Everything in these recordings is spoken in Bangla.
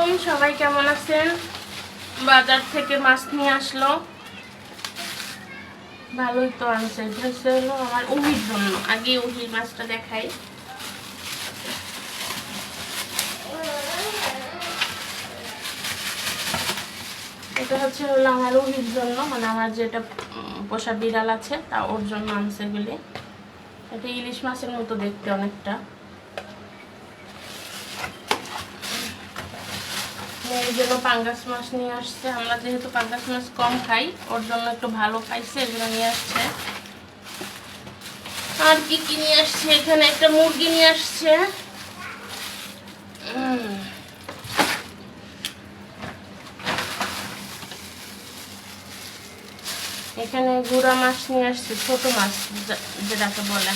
আলাইকুম, সবাই কেমন আছেন? বাজার থেকে মাছ নিয়ে আসলো, ভালোই তো আনছে। হলো আমার উহির জন্য। আগে উহির মাছটা দেখাই। এটা হলো আমার উহির জন্য, মানে আমার যেটা পোষা বিড়াল আছে তা ওর জন্য আনছে এগুলি। এটা ইলিশ মাছের মতো দেখতে অনেকটা। এই জন্য পাঙ্গাস মাছ নিয়ে আসছে। আমরা যেহেতু পাঙ্গাস মাছ কম খাই, ওর জন্য একটু ভালো খাইছে, এগুলো নিয়ে আসছে। আর কি কি নিয়ে আসছে, এখানে একটা মুরগি নিয়ে আসছে। এখানে গুড়া মাছ নিয়ে আসছে, ছোট মাছ যেটাকে বলে।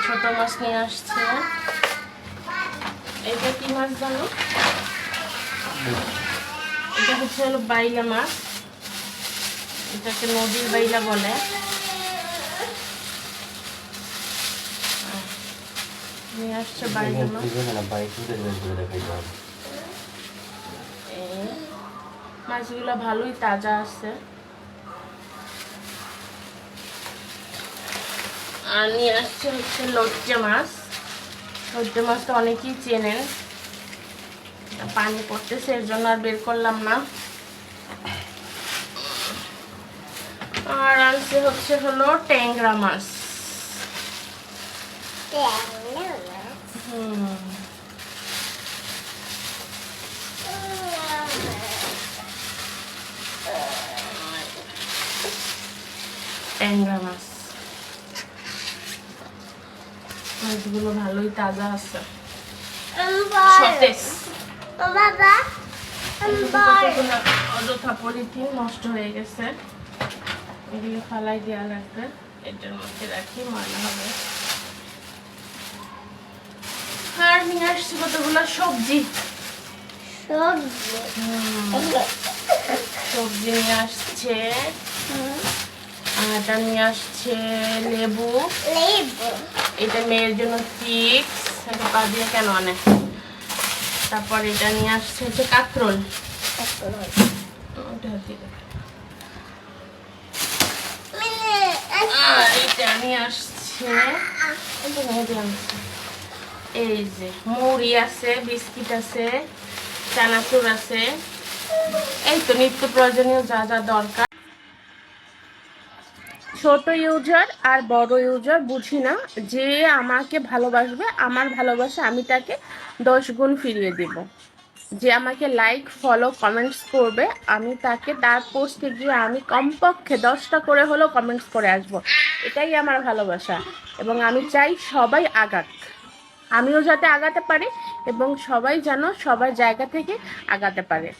ছোট মাছ নিয়ে আসছে। এটা কি মাছ জানো? এটা হলো বাইলা মাছ। এটাকে নদীর বাইলা বলে। নিয়ে আসছে বাইলা মাছ। মাছগুলো ভালোই তাজা আছে। আর নিয়ে আসছে লজ্জা মাছ। লজ্জা মাছটা অনেকেই চেনেন। পানি পড়তেছে, এর জন্য আর বের করলাম না। আর আনছে হলো ট্যাংরা মাছ। ট্যাংরা মাছ মাছগুলো ভালোই তাজা আছে, সতেজ। অযথা পলিথিন নষ্ট হয়ে গেছে, এগুলো ফালাই দেওয়া লাগবে। এটার মধ্যে রাখি, ময়লা হবে। আর নিয়ে আসছি কতগুলো সবজি। সবজি নিয়ে আসছে। এটা নিয়ে আসছে লেবু। এটা মেয়ের জন্য চিপস, এটা পা দিয়ে কেন আনে। তারপর এটা নিয়ে আসছে কাঁকরোল। এটা নিয়ে আসছে এই যে মুড়ি আছে, বিস্কিট আছে, চানাচুর আছে। এই তো নিত্য প্রয়োজনীয় যা যা দরকার। ছোট ইউজার আর বড় ইউজার বুঝি না। যে আমাকে ভালোবাসবে, আমার ভালোবাসা আমি তাকে 10 গুণ ফিরিয়ে দেব। যে আমাকে লাইক, ফলো, কমেন্টস করবে, আমি তাকে তার পোস্টে গিয়ে আমি কমপক্ষে 10টা করে হলেও কমেন্টস করে আসব। এটাই আমার ভালোবাসা। এবং আমি চাই সবাই আগাক, আমিও যাতে আগাতে পারি এবং সবাই যেন সবার জায়গা থেকে আগাতে পারে।